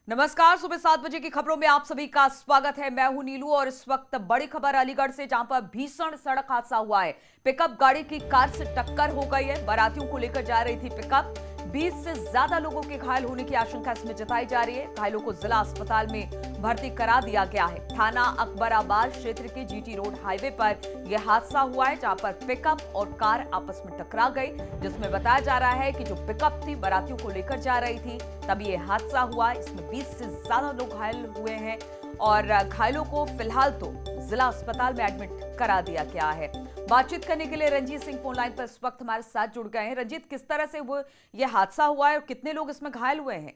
नमस्कार। सुबह 7 बजे की खबरों में आप सभी का स्वागत है। मैं हूं नीलू और इस वक्त बड़ी खबर अलीगढ़ से, जहां पर भीषण सड़क हादसा हुआ है। पिकअप गाड़ी की कार से टक्कर हो गई है। बारातियों को लेकर जा रही थी पिकअप। 20 से ज्यादा लोगों के घायल होने की आशंका इसमें जताई जा रही है। घायलों को जिला अस्पताल में भर्ती करा दिया गया है। थाना अकबराबाद क्षेत्र के जीटी रोड हाईवे पर यह हादसा हुआ है, जहां पर पिकअप और कार आपस में टकरा गई, जिसमें बताया जा रहा है कि जो पिकअप थी बारातियों को लेकर जा रही थी, तब ये हादसा हुआ। इसमें 20 से ज्यादा लोग घायल हुए हैं और घायलों को फिलहाल तो जिला अस्पताल में एडमिट करा दिया गया है। बातचीत करने के लिए रंजीत सिंह फोन लाइन पर इस वक्त हमारे साथ जुड़ गए हैं। रंजीत, किस तरह से वो ये हादसा हुआ है और कितने लोग इसमें घायल हुए हैं?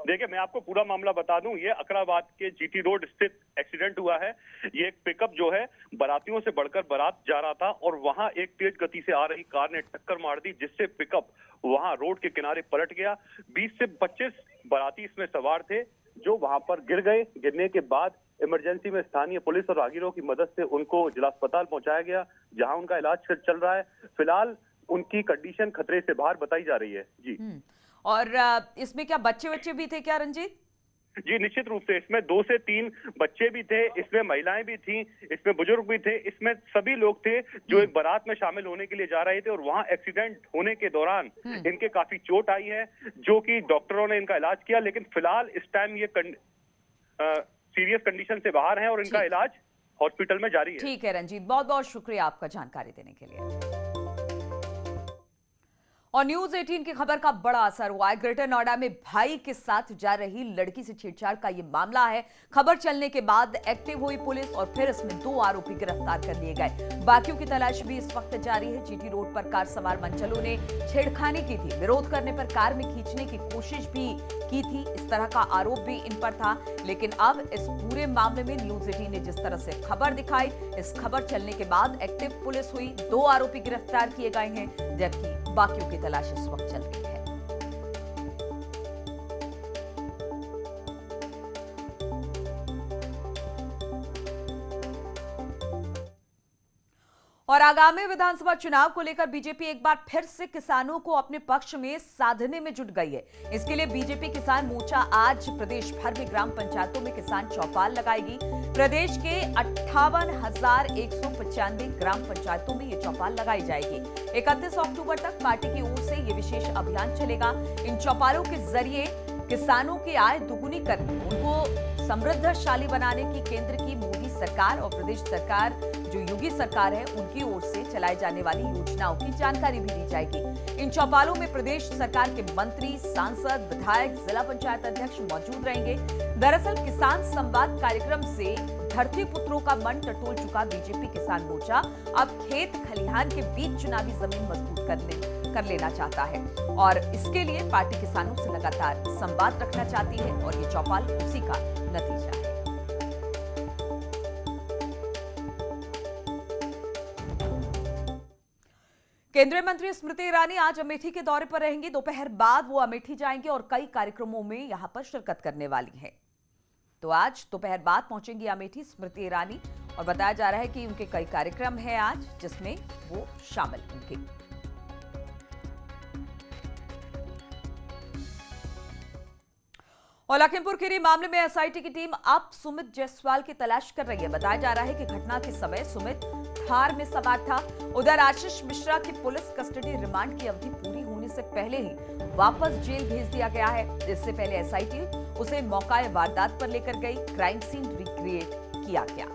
देखिए, मैं आपको पूरा मामला बता दूं। ये अकबराबाद के जीटी रोड स्थित एक्सीडेंट हुआ है। ये एक पिकअप जो है बारातियों से बढ़कर बारात जा रहा था और वहां एक तेज गति से आ रही कार ने टक्कर मार दी, जिससे पिकअप वहां रोड के किनारे पलट गया। 20 से 25 बाराती इसमें सवार थे जो वहां पर गिर गए। गिरने के बाद इमरजेंसी में स्थानीय पुलिस और राहगीरों की मदद से उनको जिला अस्पताल पहुंचाया गया, जहां उनका इलाज चल रहा है। फिलहाल उनकी कंडीशन खतरे से बाहर बताई जा रही है। जी। और इसमें क्या बच्चे भी थे क्या रंजीत? जी, निश्चित रूप से इसमें 2 से 3 बच्चे भी थे, इसमें महिलाएं भी थीं, इसमें बुजुर्ग भी थे, इसमें सभी लोग थे जो एक बारात में शामिल होने के लिए जा रहे थे। और वहां एक्सीडेंट होने के दौरान इनके काफी चोट आई है, जो कि डॉक्टरों ने इनका इलाज किया। लेकिन फिलहाल इस टाइम ये सीरियस कंडीशन से बाहर हैं और इनका इलाज हॉस्पिटल में जारी है। ठीक है रंजीत, बहुत बहुत शुक्रिया आपका जानकारी देने के लिए। और न्यूज 18 की खबर का बड़ा असर हुआ है। ग्रेटर नोएडा में भाई के साथ जा रही लड़की से छेड़छाड़ का यह मामला है। खबर चलने के बाद एक्टिव हुई पुलिस और फिर इसमें 2 आरोपी गिरफ्तार कर लिए गए। बाकियों की तलाश भी इस वक्त जारी है। जीटी रोड पर कार सवार मंचलों ने छेड़खानी की थी। विरोध करने पर कार में खींचने की कोशिश भी की थी, इस तरह का आरोप भी इन पर था। लेकिन अब इस पूरे मामले में न्यूज 18 ने जिस तरह से खबर दिखाई, इस खबर चलने के बाद एक्टिव पुलिस हुई, 2 आरोपी गिरफ्तार किए गए हैं, जबकि बाकियों की तलाश इस वक्त चल रही है। और आगामी विधानसभा चुनाव को लेकर बीजेपी एक बार फिर से किसानों को अपने पक्ष में साधने में जुट गई है। इसके लिए बीजेपी किसान मोर्चा आज प्रदेश भर में ग्राम पंचायतों में किसान चौपाल लगाएगी। प्रदेश के 58,195 ग्राम पंचायतों में ये चौपाल लगाई जाएगी। 31 अक्टूबर तक पार्टी की ओर से ये विशेष अभियान चलेगा। इन चौपालों के जरिए किसानों की आय दुगुनी करने, उनको समृद्धशाली बनाने की केंद्र की मोदी सरकार और प्रदेश सरकार जो योगी सरकार है उनकी ओर से चलाई जाने वाली योजनाओं की जानकारी भी दी जाएगी। इन चौपालों में प्रदेश सरकार के मंत्री, सांसद, विधायक, जिला पंचायत अध्यक्ष मौजूद रहेंगे। दरअसल किसान संवाद कार्यक्रम से धरती पुत्रों का मन टटोल चुका बीजेपी किसान मोर्चा अब खेत खलिहान के बीच चुनावी जमीन मजबूत कर लेना चाहता है और इसके लिए पार्टी किसानों से लगातार संवाद रखना चाहती है और ये चौपाल उसी का नतीजा है। केंद्रीय मंत्री स्मृति ईरानी आज अमेठी के दौरे पर रहेंगी। दोपहर बाद वो अमेठी जाएंगे और कई कार्यक्रमों में यहां पर शिरकत करने वाली हैं। तो आज दोपहर बाद पहुंचेंगी अमेठी स्मृति ईरानी और बताया जा रहा है कि उनके कई कार्यक्रम हैं आज, जिसमें वो शामिल होंगे। और लखीमपुर खीरी मामले में एसआईटी की टीम अब सुमित जायसवाल की तलाश कर रही है। बताया जा रहा है कि घटना के समय सुमित थार में सवार था। उधर आशीष मिश्रा की पुलिस कस्टडी रिमांड की अवधि पूरी होने से पहले ही वापस जेल भेज दिया गया है। इससे पहले एसआईटी उसे मौका वारदात पर लेकर गई। क्राइम सीन रिक्रिएट किया गया।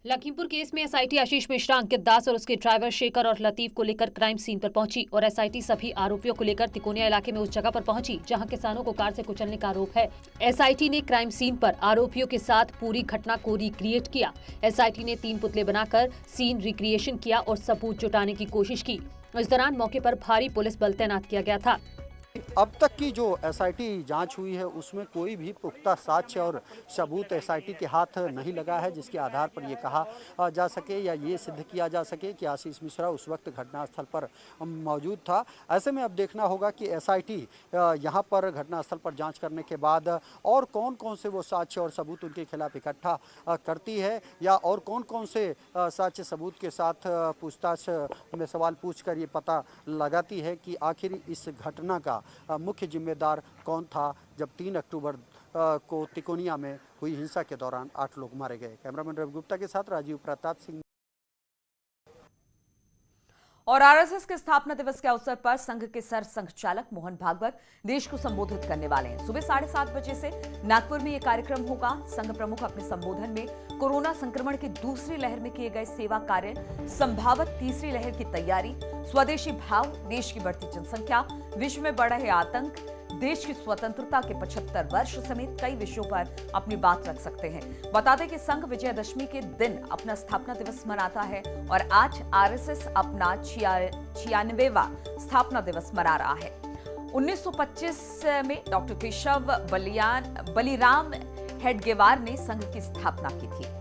लखीमपुर केस में एसआईटी आशीष मिश्रा, अंकित दास और उसके ड्राइवर शेखर और लतीफ को लेकर क्राइम सीन पर पहुंची और एसआईटी सभी आरोपियों को लेकर तिकोनिया इलाके में उस जगह पर पहुंची जहां किसानों को कार से कुचलने का आरोप है। एसआईटी ने क्राइम सीन पर आरोपियों के साथ पूरी घटना को रिक्रिएट किया। एसआईटी ने 3 पुतले बनाकर सीन रिक्रिएशन किया और सबूत जुटाने की कोशिश की। इस दौरान मौके पर भारी पुलिस बल तैनात किया गया था। अब तक की जो एसआईटी जांच हुई है उसमें कोई भी पुख्ता साक्ष्य और सबूत एसआईटी के हाथ नहीं लगा है जिसके आधार पर ये कहा जा सके या ये सिद्ध किया जा सके कि आशीष मिश्रा उस वक्त घटनास्थल पर मौजूद था। ऐसे में अब देखना होगा कि एसआईटी यहाँ पर घटनास्थल पर जांच करने के बाद और कौन कौन से वो साक्ष्य और सबूत उनके खिलाफ इकट्ठा करती है या और कौन कौन से साक्ष्य सबूत के साथ पूछताछ में सवाल पूछकर ये पता लगाती है कि आखिर इस घटना का मुख्य जिम्मेदार कौन था जब 3 अक्टूबर को तिकोनिया में हुई हिंसा के दौरान 8 लोग मारे गए। कैमरामैन रवि गुप्ता के साथ राजीव प्रताप सिंह। और आरएसएस के स्थापना दिवस के अवसर पर संघ के सर संघचालक मोहन भागवत देश को संबोधित करने वाले हैं। सुबह 7:30 बजे से नागपुर में यह कार्यक्रम होगा। संघ प्रमुख अपने संबोधन में कोरोना संक्रमण की दूसरी लहर में किए गए सेवा कार्य, संभावित तीसरी लहर की तैयारी, स्वदेशी भाव, देश की बढ़ती जनसंख्या, विश्व में बढ़ रहे आतंक, देश की स्वतंत्रता के 75 वर्ष समेत कई विषयों पर अपनी बात रख सकते हैं। बता दें कि संघ विजयदशमी के दिन अपना स्थापना दिवस मनाता है और आज आरएसएस अपना 96वां स्थापना दिवस मना रहा है। 1925 में डॉक्टर केशव बलिराम हेडगेवार ने संघ की स्थापना की थी।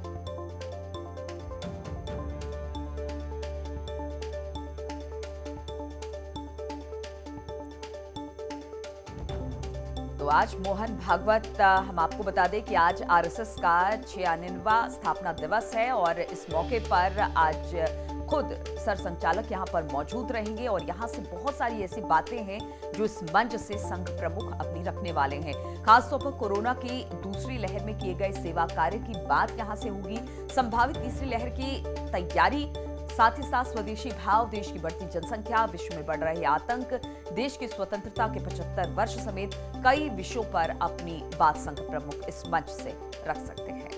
तो आज मोहन भागवत, हम आपको बता दें कि आज आरएसएस का 96वां स्थापना दिवस है और इस मौके पर आज खुद सरसंघचालक यहां पर मौजूद रहेंगे और यहां से बहुत सारी ऐसी बातें हैं जो इस मंच से संघ प्रमुख अपनी रखने वाले हैं। खासतौर पर कोरोना की दूसरी लहर में किए गए सेवा कार्य की बात यहां से होगी, संभावित तीसरी लहर की तैयारी, साथ ही साथ स्वदेशी भाव, देश की बढ़ती जनसंख्या, विश्व में बढ़ रहे आतंक, देश की स्वतंत्रता के 75 वर्ष समेत कई विषयों पर अपनी बात संघ प्रमुख इस मंच से रख सकते हैं।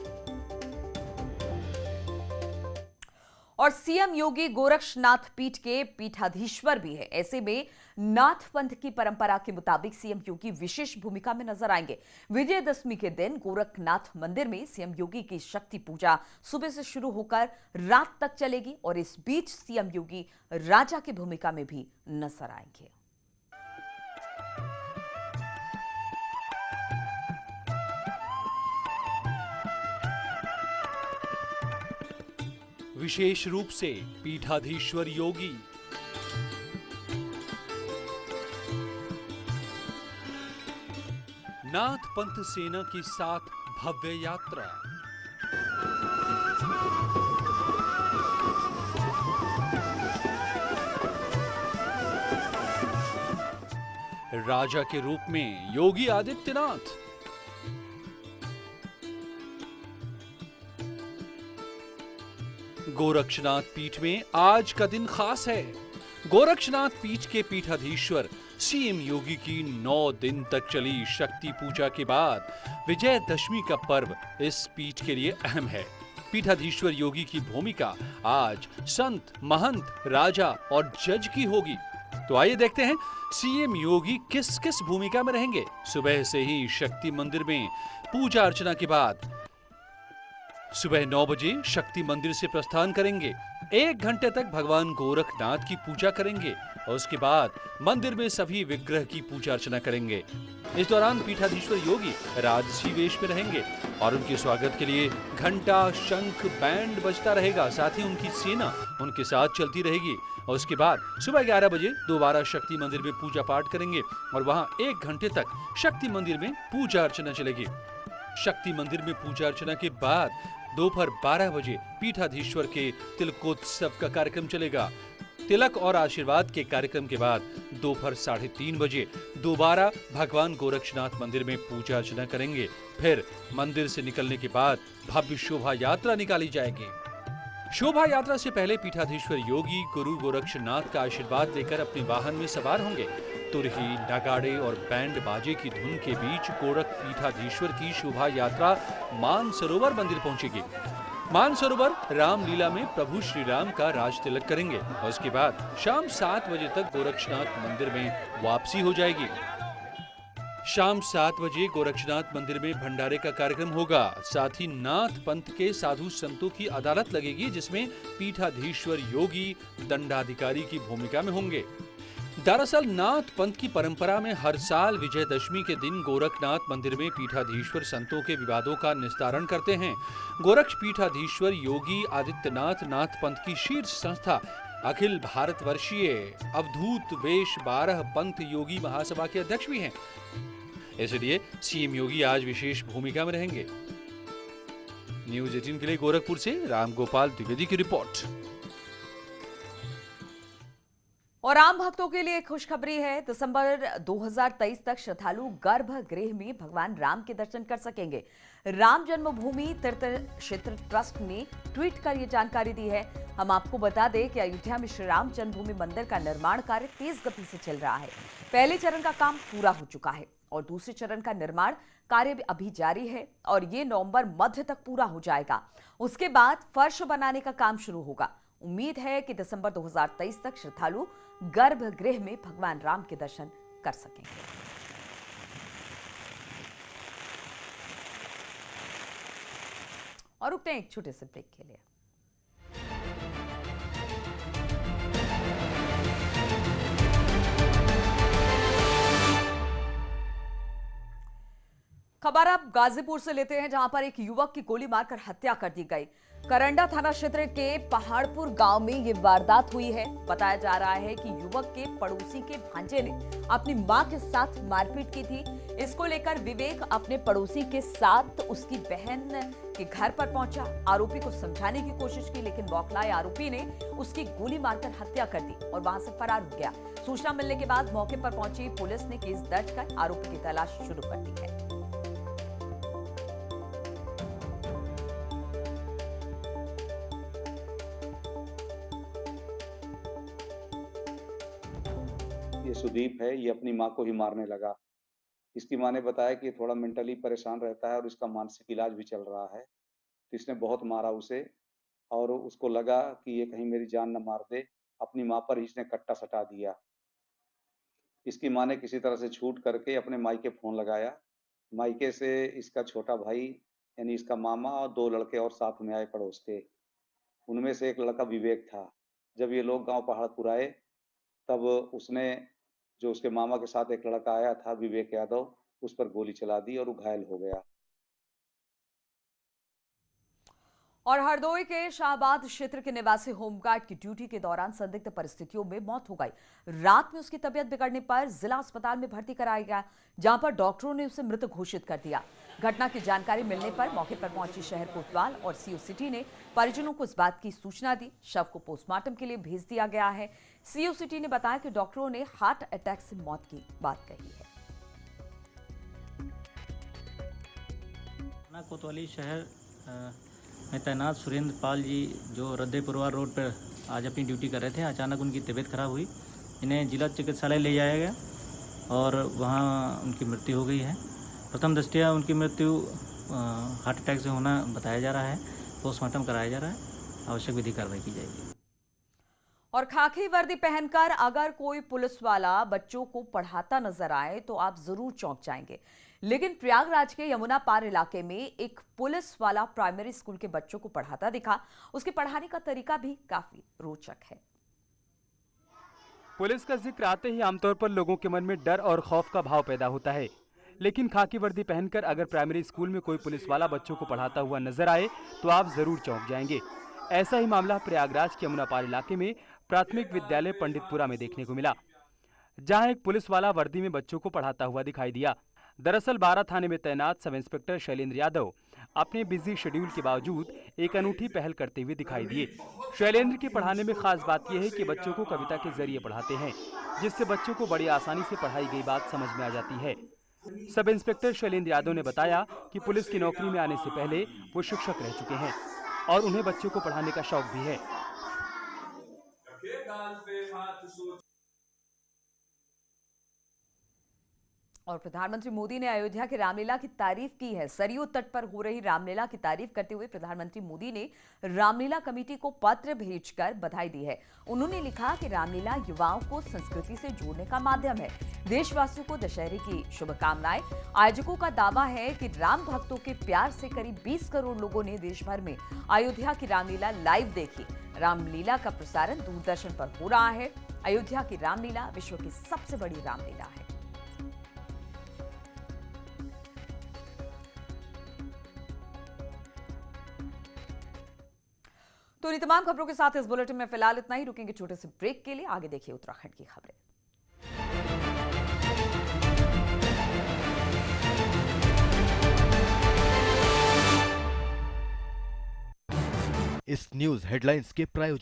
और सीएम योगी गोरक्षनाथ पीठ के पीठाधीश्वर भी है। ऐसे में नाथ पंथ की परंपरा के मुताबिक सीएम योगी विशेष भूमिका में नजर आएंगे। विजयदशमी के दिन गोरखनाथ मंदिर में सीएम योगी की शक्ति पूजा सुबह से शुरू होकर रात तक चलेगी और इस बीच सीएम योगी राजा की भूमिका में भी नजर आएंगे। विशेष रूप से पीठाधीश्वर योगी, नाथ पंथ सेना के साथ भव्य यात्रा, राजा के रूप में योगी आदित्यनाथ, गोरक्षनाथ पीठ में आज का दिन खास है। गोरक्षनाथ पीठ के पीठाधीश्वर सीएम योगी की 9 दिन तक चली शक्ति पूजा के बाद विजयदशमी का पर्व इस पीठ के लिए अहम है। पीठाधीश्वर योगी की भूमिका आज संत, महंत, राजा और जज की होगी। तो आइए देखते हैं सीएम योगी किस किस भूमिका में रहेंगे। सुबह से ही शक्ति मंदिर में पूजा अर्चना के बाद सुबह 9 बजे शक्ति मंदिर से प्रस्थान करेंगे। 1 घंटे तक भगवान गोरखनाथ की पूजा करेंगे और उसके बाद मंदिर में सभी विग्रह की पूजा अर्चना करेंगे। इस दौरान पीठाधीश्वर योगी राजसी वेश में रहेंगे और उनके स्वागत के लिए घंटा, शंख, बैंड बजता रहेगा। साथ ही उनकी सेना उनके साथ चलती रहेगी और उसके बाद सुबह 11 बजे दोबारा शक्ति मंदिर में पूजा पाठ करेंगे और वहां 1 घंटे तक शक्ति मंदिर में पूजा अर्चना चलेगी। शक्ति मंदिर में पूजा अर्चना के बाद दोपहर 12 बजे पीठाधीश्वर के तिलकोत्सव का कार्यक्रम चलेगा। तिलक और आशीर्वाद के कार्यक्रम के बाद दोपहर 3:30 बजे दोबारा भगवान गोरक्षनाथ मंदिर में पूजा अर्चना करेंगे। फिर मंदिर से निकलने के बाद भव्य शोभा यात्रा निकाली जाएगी। शोभा यात्रा से पहले पीठाधीश्वर योगी गुरु गोरक्षनाथ का आशीर्वाद लेकर अपने वाहन में सवार होंगे। तुरही, नगाड़े और बैंड बाजे की धुन के बीच गोरख पीठाधीश्वर की शोभा यात्रा मानसरोवर मंदिर पहुंचेगी। मानसरोवर रामलीला में प्रभु श्री राम का राज तिलक करेंगे और उसके बाद शाम 7 बजे तक गोरक्षनाथ मंदिर में वापसी हो जाएगी। शाम 7 बजे गोरक्षनाथ मंदिर में भंडारे का कार्यक्रम होगा। साथ ही नाथ पंथ के साधु संतों की अदालत लगेगी जिसमें पीठाधीश्वर योगी दंडाधिकारी की भूमिका में होंगे। दरअसल नाथ पंथ की परंपरा में हर साल विजयदशमी के दिन गोरखनाथ मंदिर में पीठाधीश्वर संतों के विवादों का निस्तारण करते हैं। गोरक्ष पीठाधीश्वर योगी आदित्यनाथ नाथ पंथ की शीर्ष संस्था अखिल भारतवर्षीय अवधूत वेश 12 पंथ योगी महासभा के अध्यक्ष भी हैं। इसलिए सीएम योगी आज विशेष भूमिका में रहेंगे। न्यूज़ 18 के लिए गोरखपुर से रामगोपाल द्विवेदी की रिपोर्ट। और आम भक्तों के लिए खुशखबरी है। दिसंबर 2023 तक श्रद्धालु गर्भगृह में भगवान राम के दर्शन कर सकेंगे। राम जन्मभूमि तीर्थ क्षेत्र ट्रस्ट ने ट्वीट कर ये जानकारी दी है। हम आपको बता दें कि अयोध्या में श्री राम जन्मभूमि मंदिर का निर्माण कार्य तेज गति से चल रहा है। पहले चरण का काम पूरा हो चुका है और दूसरे चरण का निर्माण कार्य अभी जारी है और ये नवंबर मध्य तक पूरा हो जाएगा। उसके बाद फर्श बनाने का काम शुरू होगा। उम्मीद है कि दिसंबर 2023 तक श्रद्धालु गर्भगृह में भगवान राम के दर्शन कर सकेंगे। और रुकते हैं एक छोटे से ब्रेक के लिए। खबर अब गाजीपुर से लेते हैं, जहां पर एक युवक की गोली मारकर हत्या कर दी गई। करंडा थाना क्षेत्र के पहाड़पुर गांव में ये वारदात हुई है। बताया जा रहा है कि युवक के पड़ोसी के भांजे ने अपनी मां के साथ मारपीट की थी। इसको लेकर विवेक अपने पड़ोसी के साथ उसकी बहन के घर पर पहुंचा। आरोपी को समझाने की कोशिश की, लेकिन बौखलाए आरोपी ने उसकी गोली मारकर हत्या कर दी और वहां से फरार हो गया। सूचना मिलने के बाद मौके पर पहुंची पुलिस ने केस दर्ज कर आरोपी की तलाश शुरू कर दी है। ये सुदीप है, ये अपनी माँ को ही मारने लगा। इसकी माँ ने बताया कि ये थोड़ा मेंटली परेशान रहता है और इसका मानसिक इलाज भी चल रहा है। तो इसने बहुत मारा उसे और उसको लगा कि ये कहीं मेरी जान न मार दे। अपनी माँ पर ही इसने कट्टा सटा दिया। इसकी माँ ने किसी तरह से छूट करके अपने मायके फोन लगाया। मायके से इसका छोटा भाई यानी इसका मामा और 2 लड़के और साथ में आए पड़ोस के। उनमें से एक लड़का विवेक था। जब ये लोग गांव पहाड़पुर आए तब उसने जो उसके मामा के साथ एक लड़का आया था विवेक यादव, उस पर गोली चला दी और वो घायल हो गया। और हरदोई के शाहबाद क्षेत्र के निवासी होमगार्ड की ड्यूटी के दौरान संदिग्ध परिस्थितियों में मौत हो गई। रात में उसकी तबीयत बिगड़ने पर जिला अस्पताल में भर्ती कराया गया, जहां पर डॉक्टरों ने उसे मृत घोषित कर दिया। घटना की जानकारी मिलने पर मौके पर पहुंची शहर कोतवाल और सीओ सिटी ने परिजनों को इस बात की सूचना दी। शव को पोस्टमार्टम के लिए भेज दिया गया है। सीओ सिटी ने बताया कि डॉक्टरों ने हार्ट अटैक से मौत की बात कही है। कोतवाली शहर में तैनात सुरेंद्र पाल जी जो रद्देपुरवार रोड पर आज अपनी ड्यूटी कर रहे थे, अचानक उनकी तबीयत खराब हुई। इन्हें जिला चिकित्सालय ले जाया गया और वहां उनकी मृत्यु हो गई है। प्रथम दृष्टया उनकी मृत्यु हार्ट अटैक से होना बताया जा रहा है। पोस्टमार्टम कराया जा रहा है। आवश्यक विधि कार्रवाई की जाएगी। और खाकी वर्दी पहनकर अगर कोई पुलिस वाला बच्चों को पढ़ाता नजर आए तो आप जरूर चौंक जाएंगे। लेकिन प्रयागराज के यमुना पार इलाके में एक पुलिस वाला प्राइमरी स्कूल के बच्चों को पढ़ाता दिखा। उसके पढ़ाने का तरीका भी काफी रोचक है। पुलिस का जिक्र आते ही आमतौर पर लोगों के मन में डर और खौफ का भाव पैदा होता है, लेकिन खाकी वर्दी पहनकर अगर प्राइमरी स्कूल में कोई पुलिस वाला बच्चों को पढ़ाता हुआ नजर आए तो आप जरूर चौंक जाएंगे। ऐसा ही मामला प्रयागराज के यमुना पार इलाके में प्राथमिक विद्यालय पंडितपुरा में देखने को मिला, जहां एक पुलिस वाला वर्दी में बच्चों को पढ़ाता हुआ दिखाई दिया। दरअसल 12 थाने में तैनात सब इंस्पेक्टर शैलेंद्र यादव अपने बिजी शेड्यूल के बावजूद एक अनूठी पहल करते हुए दिखाई दिए। शैलेंद्र के पढ़ाने में खास बात यह है कि बच्चों को कविता के जरिए पढ़ाते हैं, जिससे बच्चों को बड़ी आसानी से पढ़ाई गई बात समझ में आ जाती है। सब इंस्पेक्टर शैलेंद्र यादव ने बताया कि पुलिस की नौकरी में आने से पहले वो शिक्षक रह चुके हैं और उन्हें बच्चों को पढ़ाने का शौक भी है। और प्रधानमंत्री मोदी ने अयोध्या की रामलीला की तारीफ की है। सरयू तट पर हो रही रामलीला की तारीफ करते हुए प्रधानमंत्री मोदी ने रामलीला कमेटी को पत्र भेजकर बधाई दी है। उन्होंने लिखा कि रामलीला युवाओं को संस्कृति से जोड़ने का माध्यम है। देशवासियों को दशहरे की शुभकामनाएं। आयोजकों का दावा है कि राम भक्तों के प्यार से करीब 20 करोड़ लोगों ने देश भर में अयोध्या की रामलीला लाइव देखी। रामलीला का प्रसारण दूरदर्शन पर हो रहा है अयोध्या की रामलीला विश्व की सबसे बड़ी रामलीला है। तो इन तमाम खबरों के साथ इस बुलेटिन में फिलहाल इतना ही। रुकेंगे छोटे से ब्रेक के लिए। आगे देखिए उत्तराखंड की खबरें। इस न्यूज हेडलाइंस के प्रायोजक